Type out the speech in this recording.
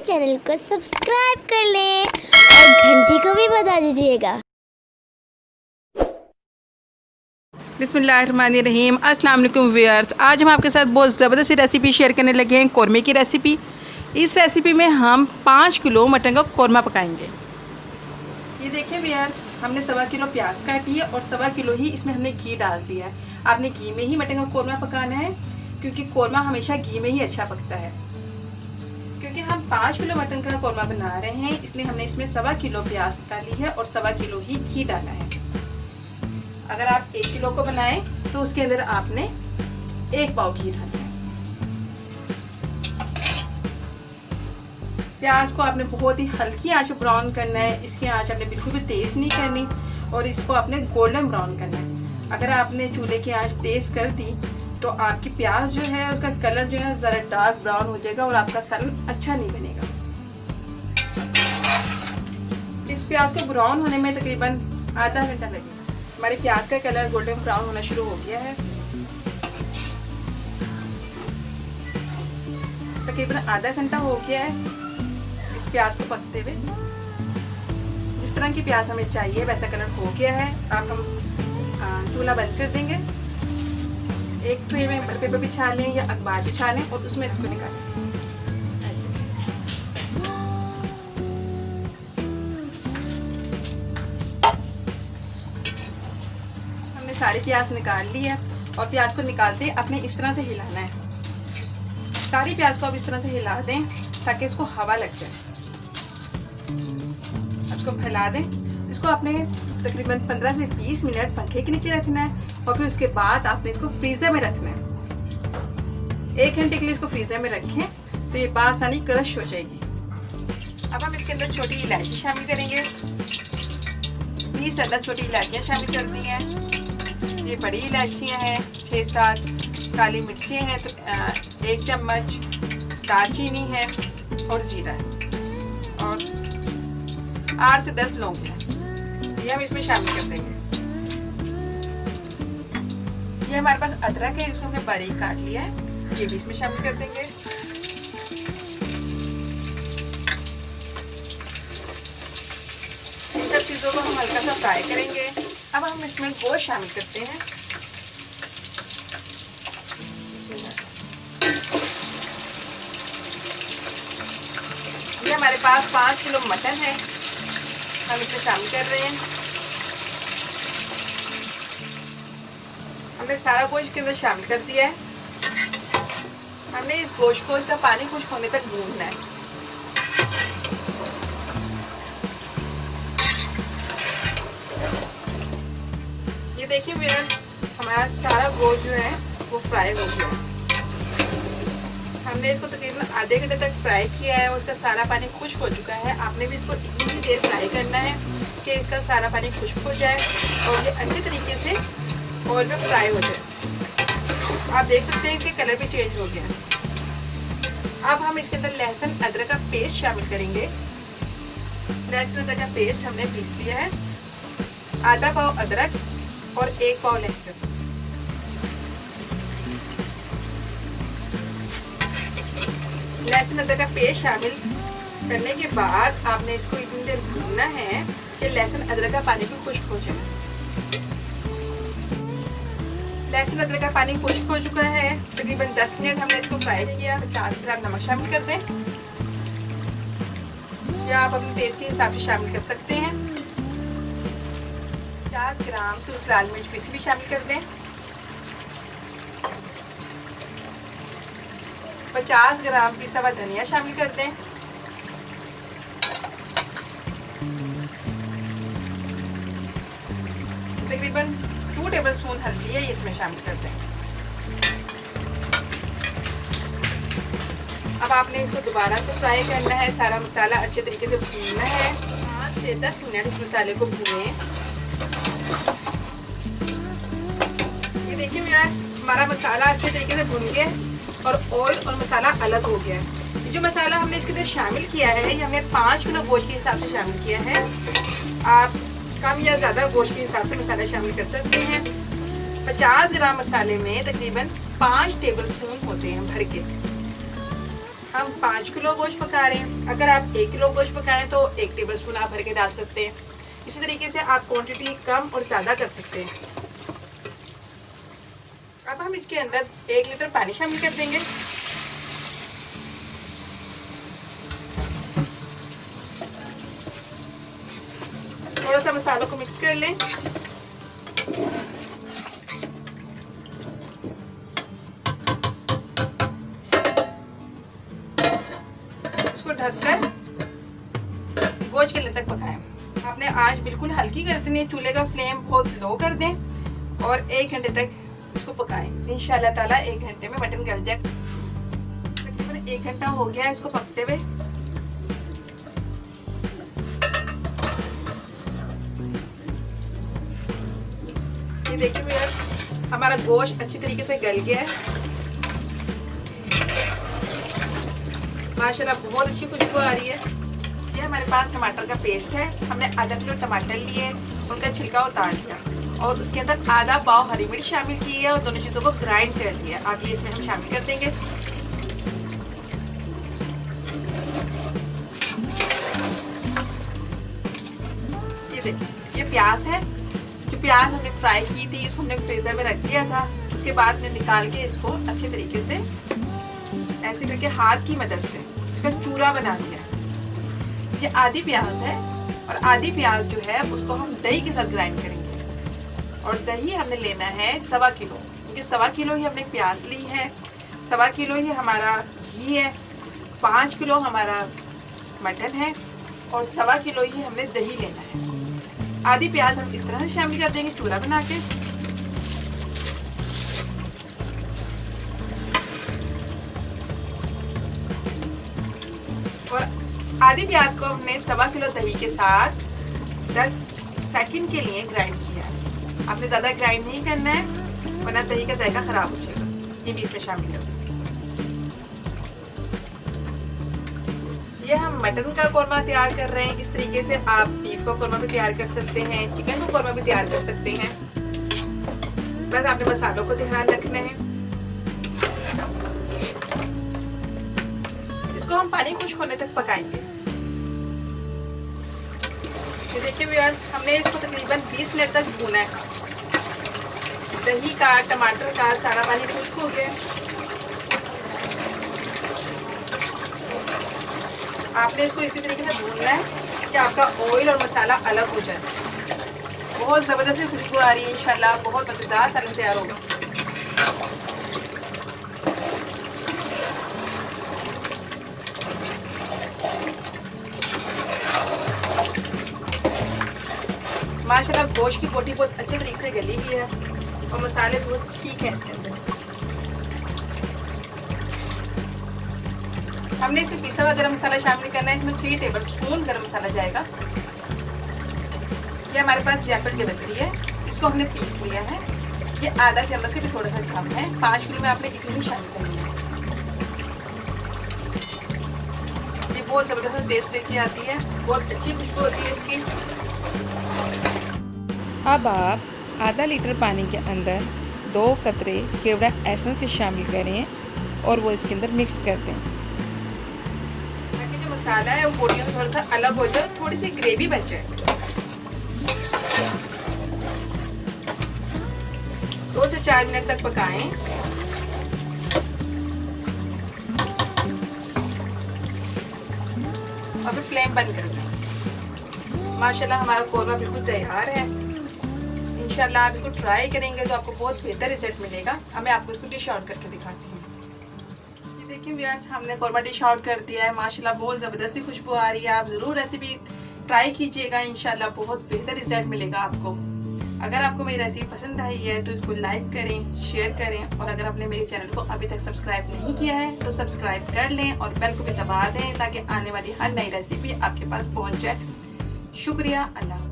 Channel को subscribe कर लें और घंटी को भी बजा दीजिएगा। बिस्मिल्लाहिर्रहमानिर्रहीम। अस्सलाम वालेकुम व्यूअर्स। आज हम आपके साथ बहुत ज़बरदस्त रेसिपी शेयर करने लगे हैं, कौरमे की रेसिपी। इस रेसिपी में हम 5 किलो मटन का कौरमा पकाएंगे। ये देखिए व्यूअर्स, हमने 1.25 किलो प्याज काटी है और 1.25 किलो ही इसमें हमने घी डाल दिया है। आपने घी में ही मटन का कौरमा पकाना है, क्योंकि कौरमा हमेशा घी में ही अच्छा पकता है। क्योंकि हम 5 किलो मटन का कौरमा बना रहे हैं, इसलिए हमने इसमें 1.25 किलो प्याज डाली है और 1.25 किलो ही घी डाला है। अगर आप 1 किलो को बनाएं तो उसके अंदर आपने 1 पाव घी डालना है। प्याज को आपने बहुत ही हल्की आंच ब्राउन करना है। इसकी आंच आपने बिल्कुल भी तेज नहीं करनी और इसको आपने गोल्डन ब्राउन करना है। अगर आपने चूल्हे की आंच तेज कर दी तो आपकी प्याज जो है उसका कलर जो है ज़रा डार्क ब्राउन हो जाएगा और आपका सालन अच्छा नहीं बनेगा। इस प्याज को ब्राउन होने में तकरीबन आधा घंटा लगेगा। हमारे प्याज का कलर गोल्डन ब्राउन होना शुरू हो गया है, तकरीबन आधा घंटा हो गया है इस प्याज को पकते हुए। जिस तरह की प्याज हमें चाहिए वैसा कलर हो गया है। अब हम चूल्हा बंद कर देंगे। एक ट्रे में बटर पेपर बिछा लें या अखबार बिछा लें और उसमें इसको निकालें ऐसे। हमने सारे प्याज निकाल ली है और प्याज को निकालते अपने इस तरह से हिलाना है। सारी प्याज को आप इस तरह से हिला दें ताकि इसको हवा लग जाए। इसको फैला दें। इसको आपने तकरीबन 15 से 20 मिनट पंखे के नीचे रखना है और फिर उसके बाद आपने इसको फ्रीजर में रखना है। 1 घंटे के लिए इसको फ्रीजर में रखें तो ये बासानी क्रश हो जाएगी। अब हम इसके अंदर छोटी इलायची शामिल करेंगे। 20 से ज़्यादा छोटी इलायचियाँ शामिल कर दी हैं। ये बड़ी इलायचियाँ हैं 6-7, काली मिर्ची हैं 1 चम्मच, दालचीनी है और ज़ीरा है और 8 से 10 लौंग हैं। ये हम इसमें शामिल कर देंगे। ये हमारे पास अदरक है जिसको हमने बारीक काट लिया है, ये भी इसमें शामिल कर देंगे। इन सब चीज़ों को हम हल्का सा फ्राई करेंगे। अब हम इसमें गोश्त शामिल करते हैं। ये हमारे पास 5 किलो मटन है, हम इसमें शामिल कर रहे हैं। हमने सारा गोश्त के अंदर शामिल कर दिया है। हमने इस गोश्त को इसका पानी खुश्क होने तक भूनना है। ये देखिए मेरा हमारा सारा गोश्त जो है वो फ्राई हो गया है। हमने इसको तकरीबन आधे घंटे तक फ्राई किया है और इसका सारा पानी खुश्क हो चुका है। आपने भी इसको इतनी ही देर फ्राई करना है कि इसका सारा पानी खुश्क हो जाए और ये अच्छे तरीके से ऑयल में फ्राई हो जाए। आप देख सकते हैं इसका कलर भी चेंज हो गया। अब हम इसके अंदर लहसुन अदरक का पेस्ट शामिल करेंगे। लहसुन अदरक का पेस्ट हमने पीस लिया है। आधा पाव अदरक और 1 पाव लहसुन। लहसुन अदरक का पेस्ट शामिल करने के बाद आपने इसको इतनी देर भूनना है कि लहसुन अदरक का पानी भी खुश्क हो जाए। लहसुन अदरक का पानी खुश्क हो चुका है। तकरीबन 10 मिनट हमने इसको फ्राई किया। 50 ग्राम नमक शामिल कर दें या आप अपने टेस्ट के हिसाब से शामिल कर सकते हैं। 50 ग्राम सूखी लाल मिर्च पीसी भी शामिल कर दें। 50 ग्राम पिसा हुआ धनिया शामिल कर दें। तकरीबन 2 टेबलस्पून हल्दी है, ये इसमें शामिल कर दें। अब आपने इसको दोबारा से फ्राई करना है। सारा मसाला अच्छे तरीके से भूनना है। 5 से 10 मिनट इस मसाले को भूनें। ये देखिए मेरा हमारा मसाला अच्छे तरीके से भून गया और ऑयल और मसाला अलग हो गया है। जो मसाला हमने इसके अंदर शामिल किया है ये हमने 5 किलो गोश्त के हिसाब से शामिल किया है। आप कम या ज़्यादा गोश्त के हिसाब से मसाला शामिल कर सकते हैं। 50 ग्राम मसाले में तकरीबन 5 टेबल स्पून होते हैं भर के। हम 5 किलो गोश्त पका रहे हैं। अगर आप 1 किलो गोश्त पका रहे हैं तो 1 टेबलस्पून आप भर के डाल सकते हैं। इसी तरीके से आप क्वांटिटी कम और ज़्यादा कर सकते हैं। अब हम इसके अंदर 1 लीटर पानी शामिल कर देंगे। थोड़ा सा मसालों को मिक्स कर लें। इसको ढककर गोश्त के तक पकाएं। आपने आंच बिल्कुल हल्की कर देनी है, चूल्हे का फ्लेम बहुत लो कर दें और 1 घंटे तक इसको पकाएं। इंशाल्लाह ताला 1 घंटे में मटन गल जाए। तकरीबन 1 घंटा हो गया इसको पकते हुए। ये देखिए भैया हमारा गोश्त अच्छी तरीके से गल गया है। माशाल्लाह बहुत अच्छी खुशबू आ रही है। ये हमारे पास टमाटर का पेस्ट है। हमने आधा किलो टमाटर लिए, उनका छिलका उतार लिया और उसके अंदर आधा पाव हरी मिर्च शामिल की है और दोनों चीज़ों को ग्राइंड कर लिया। अब ये इसमें हम शामिल कर देंगे। ये देखिए ये प्याज है। जो प्याज हमने फ्राई की थी इसको हमने फ्रीजर में रख दिया था। उसके बाद हमने निकाल के इसको अच्छे तरीके से ऐसे करके हाथ की मदद से इसका चूरा बना लिया। ये आधी प्याज है और आधी प्याज जो है उसको हम दही के साथ ग्राइंड करेंगे। और दही हमने लेना है 1.25 किलो, क्योंकि 1.25 किलो ही हमने प्याज ली है, 1.25 किलो ही हमारा घी है, 5 किलो हमारा मटन है और 1.25 किलो ही हमने दही लेना है। आधी प्याज हम इस तरह से शामिल कर देंगे चूरा बना के। और आधी प्याज को हमने 1.25 किलो दही के साथ 10 सेकंड के लिए ग्राइंड किया है। आपने ज़्यादा ग्राइंड नहीं करना है वरना दही का जायका ख़राब हो जाएगा। ये भी इसमें शामिल कर दें। ये हम मटन का कौरमा तैयार कर रहे हैं। इस तरीके से आप बीफ का कौरमा भी तैयार कर सकते हैं, चिकन का कौरमा भी तैयार कर सकते हैं। बस आपने मसालों को ध्यान रखना है। इसको हम पानी खुश्क होने तक पकाएंगे। ये देखिए व्यूअर्स हमने इसको तकरीबन 20 मिनट तक भूना है। दही का, टमाटर का सारा पानी खुश्क हो गया। आपने इसको इसी तरीके से भूनना है कि आपका ऑयल और मसाला अलग हो जाए। बहुत ज़बरदस्त खुशबू आ रही है। इंशाल्लाह बहुत मज़ेदार सालन तैयार होगा। माशाल्लाह गोश्त की बोटी बहुत अच्छे तरीके से गली हुई है और मसाले बहुत ठीक है इसके अंदर। हमने इसमें पिसा हुआ गरम मसाला शामिल करना है। इसमें 3 टेबलस्पून गरम मसाला जाएगा। ये हमारे पास जायफल की बकरी है, इसको हमने पीस लिया है। ये आधा चम्मच से भी थोड़ा सा कम है। 5 किलो में आपने इतनी ही शामिल करनी है। ये बहुत ज़बरदस्त टेस्ट लेके आती है, बहुत अच्छी खुशबू होती है इसकी। अब आप आधा लीटर पानी के अंदर 2 कतरे केवड़ा एसेंस के शामिल करें और वो इसके अंदर मिक्स कर दें। ताकि जो मसाला है वो बोटियों से थोड़ा सा अलग हो जाए, थोड़ी सी ग्रेवी बन जाए। 2 से 4 मिनट तक पकाएं। और फिर फ्लेम बंद कर दें। माशाल्लाह हमारा कौरमा बिल्कुल तैयार है। इंशाल्लाह आप इसको ट्राई करेंगे तो आपको बहुत बेहतर रिजल्ट मिलेगा। अब मैं आपको इसको डिश आउट करके दिखाती हूँ। ये देखिए व्यूअर्स हमने कौरमा डिश आउट कर दिया है। माशाल्लाह बहुत ज़बरदस्ती खुशबू आ रही है। आप ज़रूर रेसिपी ट्राई कीजिएगा, इंशाल्लाह बहुत बेहतर रिजल्ट मिलेगा आपको। अगर आपको मेरी रेसिपी पसंद आई है तो इसको लाइक करें, शेयर करें और अगर आपने मेरे चैनल को अभी तक सब्सक्राइब नहीं किया है तो सब्सक्राइब कर लें और बेल को भी दबा दें ताकि आने वाली हर नई रेसिपी आपके पास पहुंच जाए। शुक्रिया। अल्लाह।